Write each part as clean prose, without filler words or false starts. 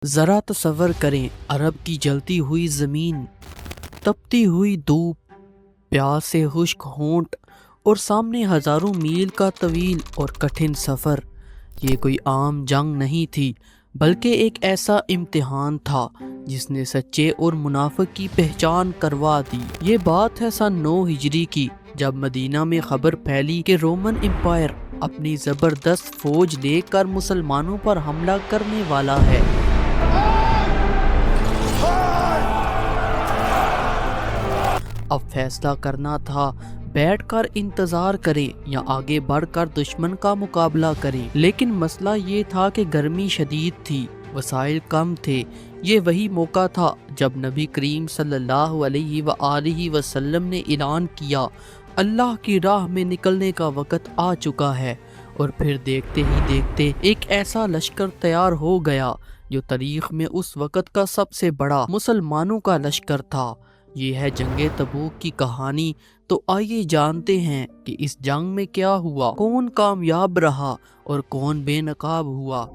ذرا تصور کریں، عرب کی جلتی ہوئی زمین، تپتی ہوئی دھوپ، پیاس سے خشک ہونٹ اور سامنے ہزاروں میل کا طویل اور کٹھن سفر۔ یہ کوئی عام جنگ نہیں تھی، بلکہ ایک ایسا امتحان تھا جس نے سچے اور منافق کی پہچان کروا دی۔ یہ بات ہے سن 9 ہجری کی، جب مدینہ میں خبر پھیلی کہ رومن امپائر اپنی زبردست فوج لے کر مسلمانوں پر حملہ کرنے والا ہے۔ اب فیصلہ کرنا تھا، بیٹھ کر انتظار کریں یا آگے بڑھ کر دشمن کا مقابلہ کریں۔ لیکن مسئلہ یہ تھا کہ گرمی شدید تھی، وسائل کم تھے۔ یہ وہی موقع تھا جب نبی کریم صلی اللہ علیہ وآلہ وسلم نے اعلان کیا، اللہ کی راہ میں نکلنے کا وقت آ چکا ہے۔ اور پھر دیکھتے ہی دیکھتے ایک ایسا لشکر تیار ہو گیا جو تاریخ میں اس وقت کا سب سے بڑا مسلمانوں کا لشکر تھا۔ یہ ہے جنگ تبوک کی کہانی۔ تو آئیے جانتے ہیں کہ اس جنگ میں کیا ہوا، کون کامیاب رہا اور کون بے نقاب ہوا۔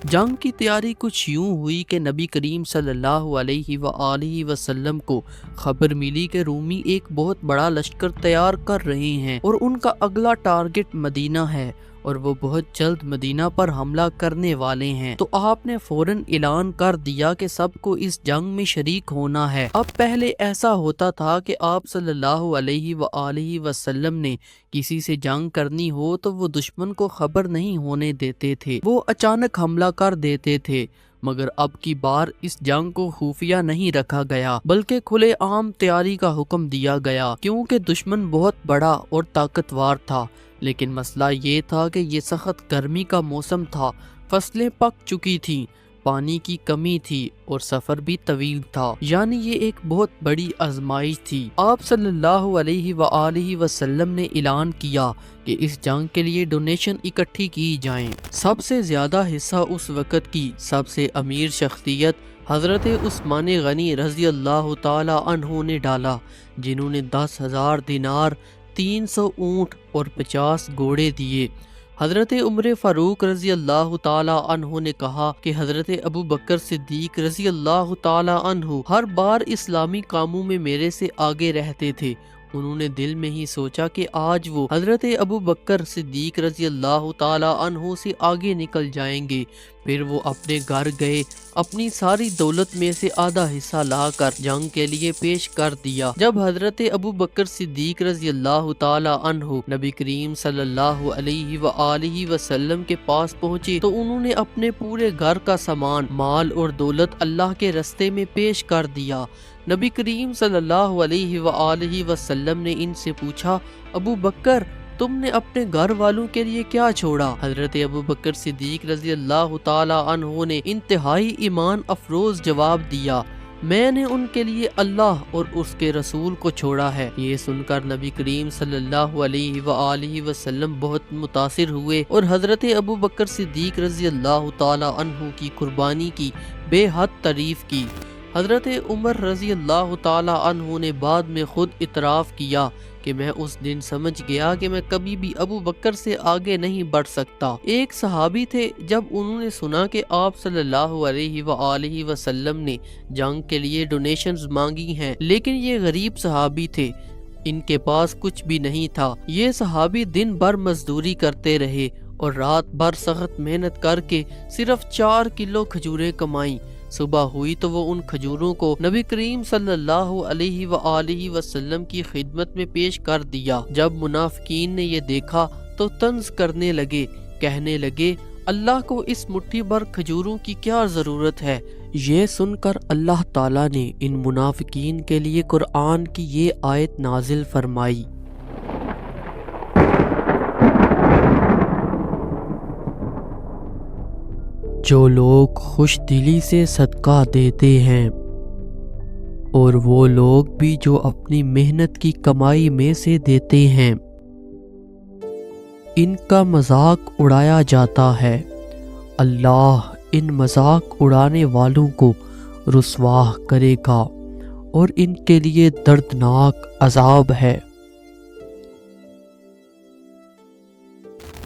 جنگ کی تیاری کچھ یوں ہوئی کہ نبی کریم صلی اللہ علیہ وآلہ وسلم کو خبر ملی کہ رومی ایک بہت بڑا لشکر تیار کر رہے ہیں اور ان کا اگلا ٹارگٹ مدینہ ہے اور وہ بہت جلد مدینہ پر حملہ کرنے والے ہیں۔ تو آپ نے فوراً اعلان کر دیا کہ سب کو اس جنگ میں شریک ہونا ہے۔ اب پہلے ایسا ہوتا تھا کہ آپ صلی اللہ علیہ وآلہ وسلم نے کسی سے جنگ کرنی ہو تو وہ دشمن کو خبر نہیں ہونے دیتے تھے، وہ اچانک حملہ کر دیتے تھے۔ مگر اب کی بار اس جنگ کو خفیہ نہیں رکھا گیا، بلکہ کھلے عام تیاری کا حکم دیا گیا، کیونکہ دشمن بہت بڑا اور طاقتور تھا۔ لیکن مسئلہ یہ تھا کہ یہ سخت گرمی کا موسم تھا، فصلیں پک چکی تھیں، پانی کی کمی تھی اور سفر بھی طویل تھا، یعنی یہ ایک بہت بڑی آزمائش تھی۔ آپ صلی اللہ علیہ وآلہ وسلم نے اعلان کیا کہ اس جنگ کے لیے ڈونیشن اکٹھی کی جائیں۔ سب سے زیادہ حصہ اس وقت کی سب سے امیر شخصیت حضرت عثمان غنی رضی اللہ تعالی عنہ نے ڈالا، جنہوں نے 10,000 دینار، 300 اونٹ اور 50 گھوڑے دیے۔ حضرت عمر فاروق رضی اللہ تعالی عنہ نے کہا کہ حضرت ابو بکر صدیق رضی اللہ تعالی عنہ ہر بار اسلامی کاموں میں میرے سے آگے رہتے تھے۔ انہوں نے دل میں ہی سوچا کہ آج وہ حضرت ابو بکر صدیق رضی اللہ تعالی عنہ سے آگے نکل جائیں گے۔ پھر وہ اپنے گھر گئے، اپنی ساری دولت میں سے آدھا حصہ لا کر جنگ کے لیے پیش کر دیا۔ جب حضرت ابو بکر صدیق رضی اللہ تعالی عنہ نبی کریم صلی اللہ علیہ وآلہ وسلم کے پاس پہنچے تو انہوں نے اپنے پورے گھر کا سامان، مال اور دولت اللہ کے رستے میں پیش کر دیا۔ نبی کریم صلی اللہ علیہ وآلہ وسلم نے ان سے پوچھا، ابو بکر تم نے اپنے گھر والوں کے لیے کیا چھوڑا؟ حضرت ابو بکر صدیق رضی اللہ تعالی عنہ نے انتہائی ایمان افروز جواب دیا، میں نے ان کے لیے اللہ اور اس کے رسول کو چھوڑا ہے۔ یہ سن کر نبی کریم صلی اللہ علیہ وآلہ وسلم بہت متاثر ہوئے اور حضرت ابو بکر صدیق رضی اللہ تعالی عنہ کی قربانی کی بے حد تعریف کی۔ حضرت عمر رضی اللہ تعالی عنہ نے بعد میں خود اعتراف کیا کہ میں اس دن سمجھ گیا کہ میں کبھی بھی ابو بکر سے آگے نہیں بڑھ سکتا۔ ایک صحابی تھے، جب انہوں نے سنا کہ آپ صلی اللہ علیہ وآلہ وسلم نے جنگ کے لیے ڈونیشنز مانگی ہیں، لیکن یہ غریب صحابی تھے، ان کے پاس کچھ بھی نہیں تھا۔ یہ صحابی دن بھر مزدوری کرتے رہے اور رات بھر سخت محنت کر کے صرف 4 کلو کھجوریں کمائیں۔ صبح ہوئی تو وہ ان کھجوروں کو نبی کریم صلی اللہ علیہ وآلہ وسلم کی خدمت میں پیش کر دیا۔ جب منافقین نے یہ دیکھا تو طنز کرنے لگے، کہنے لگے اللہ کو اس مٹھی بھر کھجوروں کی کیا ضرورت ہے۔ یہ سن کر اللہ تعالیٰ نے ان منافقین کے لیے قرآن کی یہ آیت نازل فرمائی، جو لوگ خوش دلی سے صدقہ دیتے ہیں اور وہ لوگ بھی جو اپنی محنت کی کمائی میں سے دیتے ہیں، ان کا مذاق اڑایا جاتا ہے، اللہ ان مذاق اڑانے والوں کو رسوا کرے گا اور ان کے لیے دردناک عذاب ہے۔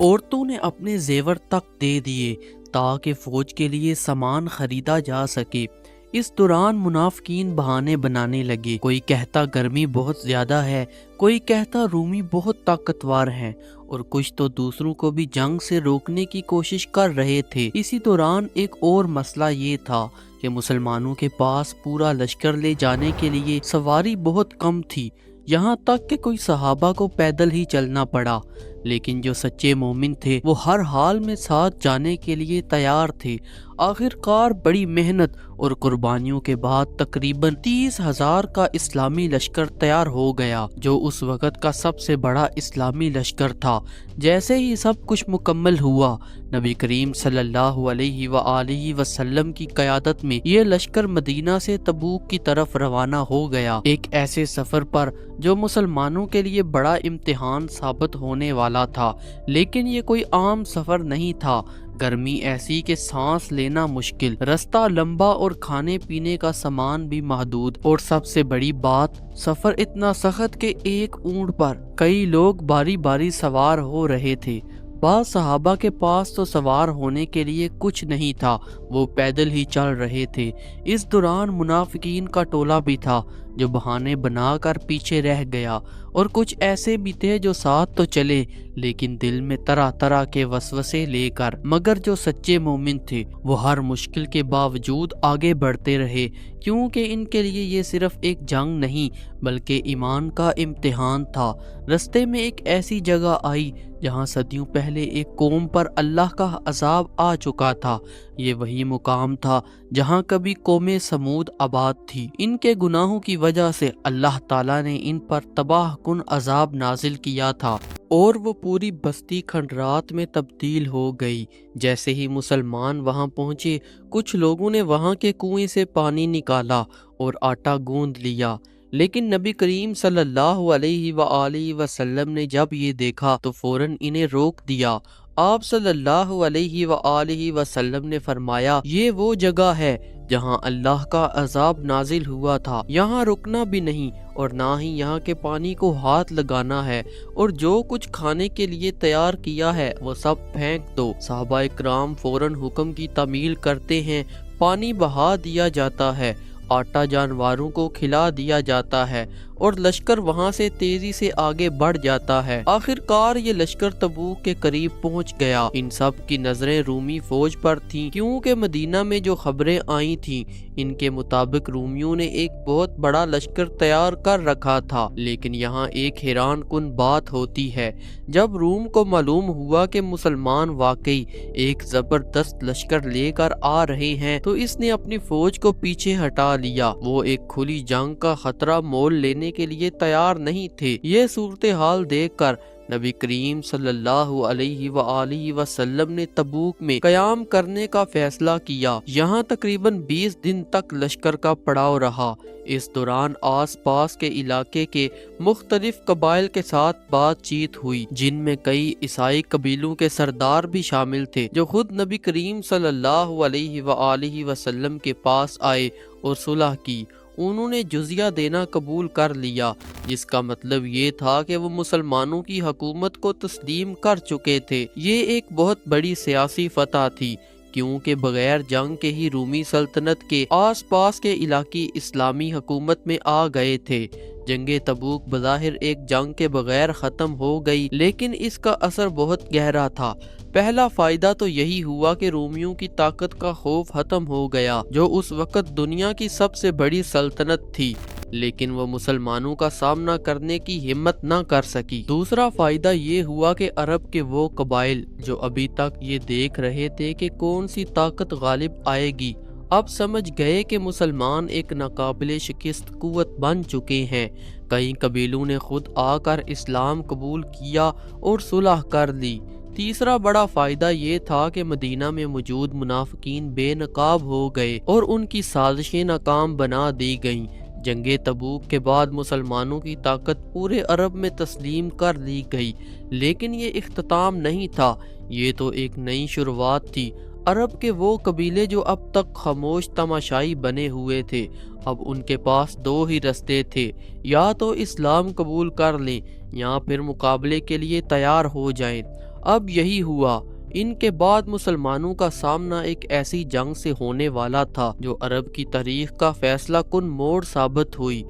عورتوں نے اپنے زیور تک دے دیے تاکہ فوج کے لیے سامان خریدا جا سکے۔ اس دوران منافقین بہانے بنانے لگے، کوئی کہتا گرمی بہت زیادہ ہے، کوئی کہتا رومی بہت طاقتور ہیں، اور کچھ تو دوسروں کو بھی جنگ سے روکنے کی کوشش کر رہے تھے۔ اسی دوران ایک اور مسئلہ یہ تھا کہ مسلمانوں کے پاس پورا لشکر لے جانے کے لیے سواری بہت کم تھی، یہاں تک کہ کوئی صحابہ کو پیدل ہی چلنا پڑا، لیکن جو سچے مومن تھے وہ ہر حال میں ساتھ جانے کے لیے تیار تھے۔ آخر کار بڑی محنت اور قربانیوں کے بعد تقریباً 30,000 کا اسلامی لشکر تیار ہو گیا، جو اس وقت کا سب سے بڑا اسلامی لشکر تھا۔ جیسے ہی سب کچھ مکمل ہوا، نبی کریم صلی اللہ علیہ وآلہ وسلم کی قیادت میں یہ لشکر مدینہ سے تبوک کی طرف روانہ ہو گیا، ایک ایسے سفر پر جو مسلمانوں کے لیے بڑا امتحان ثابت ہونے والا تھا۔ لیکن یہ کوئی عام سفر نہیں تھا، گرمی ایسی کہ سانس لینا مشکل، رستہ لمبا اور کھانے پینے کا سامان بھی محدود، اور سب سے بڑی بات سفر اتنا سخت کہ ایک اونٹ پر کئی لوگ باری باری سوار ہو رہے تھے۔ بعض صحابہ کے پاس تو سوار ہونے کے لیے کچھ نہیں تھا، وہ پیدل ہی چل رہے تھے۔ اس دوران منافقین کا ٹولہ بھی تھا جو بہانے بنا کر پیچھے رہ گیا، اور کچھ ایسے بھی تھے جو ساتھ تو چلے لیکن دل میں طرح طرح کے وسوسے لے کر، مگر جو سچے مومن تھے وہ ہر مشکل کے باوجود آگے بڑھتے رہے، کیونکہ ان کے لیے یہ صرف ایک جنگ نہیں بلکہ ایمان کا امتحان تھا۔ رستے میں ایک ایسی جگہ آئی جہاں صدیوں پہلے ایک قوم پر اللہ کا عذاب آ چکا تھا۔ یہ وہی مقام تھا جہاں کبھی قوم سمود آباد تھی۔ ان کے گناہوں کی وجہ سے اللہ تعالیٰ نے ان پر تباہ کن عذاب نازل کیا تھا، اور وہ پوری بستی کھنڈرات میں تبدیل ہو گئی۔ جیسے ہی مسلمان وہاں پہنچے، کچھ لوگوں نے وہاں کے کنویں سے پانی نکالا اور آٹا گوندھ لیا، لیکن نبی کریم صلی اللہ علیہ وآلہ وسلم نے جب یہ دیکھا تو فوراً انہیں روک دیا۔ آپ صلی اللہ علیہ وآلہ وسلم نے فرمایا، یہ وہ جگہ ہے جہاں اللہ کا عذاب نازل ہوا تھا، یہاں رکنا بھی نہیں اور نہ ہی یہاں کے پانی کو ہاتھ لگانا ہے، اور جو کچھ کھانے کے لیے تیار کیا ہے وہ سب پھینک دو۔ صحابہ کرام فوراً حکم کی تعمیل کرتے ہیں، پانی بہا دیا جاتا ہے، آٹا جانوروں کو کھلا دیا جاتا ہے، اور لشکر وہاں سے تیزی سے آگے بڑھ جاتا ہے۔ آخر کار یہ لشکر تبوک کے قریب پہنچ گیا۔ ان سب کی نظریں رومی فوج پر تھیں، کیونکہ مدینہ میں جو خبریں آئی تھیں ان کے مطابق رومیوں نے ایک بہت بڑا لشکر تیار کر رکھا تھا۔ لیکن یہاں ایک حیران کن بات ہوتی ہے، جب روم کو معلوم ہوا کہ مسلمان واقعی ایک زبردست لشکر لے کر آ رہے ہیں تو اس نے اپنی فوج کو پیچھے ہٹا لیا۔ وہ ایک کھلی جنگ کا خطرہ مول لینے کے لیے تیار نہیں تھے۔ یہ صورتحال دیکھ کر نبی کریم صلی اللہ علیہ وآلہ وسلم نے تبوک میں قیام کرنے کا فیصلہ کیا۔ یہاں تقریباً 20 دن تک لشکر کا پڑاؤ رہا۔ اس دوران آس پاس کے علاقے کے مختلف قبائل کے ساتھ بات چیت ہوئی، جن میں کئی عیسائی قبیلوں کے سردار بھی شامل تھے، جو خود نبی کریم صلی اللہ علیہ وآلہ وسلم کے پاس آئے اور صلح کی۔ انہوں نے جزیہ دینا قبول کر لیا، جس کا مطلب یہ تھا کہ وہ مسلمانوں کی حکومت کو تسلیم کر چکے تھے۔ یہ ایک بہت بڑی سیاسی فتح تھی، کیونکہ بغیر جنگ کے ہی رومی سلطنت کے آس پاس کے علاقے اسلامی حکومت میں آ گئے تھے۔ جنگ تبوک بظاہر ایک جنگ کے بغیر ختم ہو گئی، لیکن اس کا اثر بہت گہرا تھا۔ پہلا فائدہ تو یہی ہوا کہ رومیوں کی طاقت کا خوف ختم ہو گیا، جو اس وقت دنیا کی سب سے بڑی سلطنت تھی، لیکن وہ مسلمانوں کا سامنا کرنے کی ہمت نہ کر سکی۔ دوسرا فائدہ یہ ہوا کہ عرب کے وہ قبائل جو ابھی تک یہ دیکھ رہے تھے کہ کون سی طاقت غالب آئے گی، اب سمجھ گئے کہ مسلمان ایک ناقابل شکست قوت بن چکے ہیں۔ کئی قبیلوں نے خود آ کر اسلام قبول کیا اور صلح کر لی۔ تیسرا بڑا فائدہ یہ تھا کہ مدینہ میں موجود منافقین بے نقاب ہو گئے اور ان کی سازشیں ناکام بنا دی گئیں۔ جنگ تبوک کے بعد مسلمانوں کی طاقت پورے عرب میں تسلیم کر لی گئی، لیکن یہ اختتام نہیں تھا، یہ تو ایک نئی شروعات تھی۔ عرب کے وہ قبیلے جو اب تک خاموش تماشائی بنے ہوئے تھے، اب ان کے پاس دو ہی رستے تھے، یا تو اسلام قبول کر لیں یا پھر مقابلے کے لیے تیار ہو جائیں۔ اب یہی ہوا۔ ان کے بعد مسلمانوں کا سامنا ایک ایسی جنگ سے ہونے والا تھا جو عرب کی تاریخ کا فیصلہ کن موڑ ثابت ہوئی،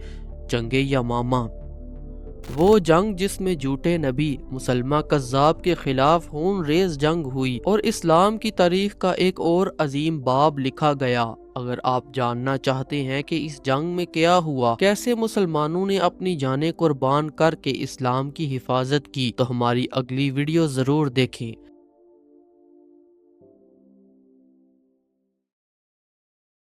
جنگ یمامہ۔ وہ جنگ جس میں جھوٹے نبی مسلمہ کذاب کے خلاف خون ریز جنگ ہوئی اور اسلام کی تاریخ کا ایک اور عظیم باب لکھا گیا۔ اگر آپ جاننا چاہتے ہیں کہ اس جنگ میں کیا ہوا، کیسے مسلمانوں نے اپنی جانیں قربان کر کے اسلام کی حفاظت کی، تو ہماری اگلی ویڈیو ضرور دیکھیں۔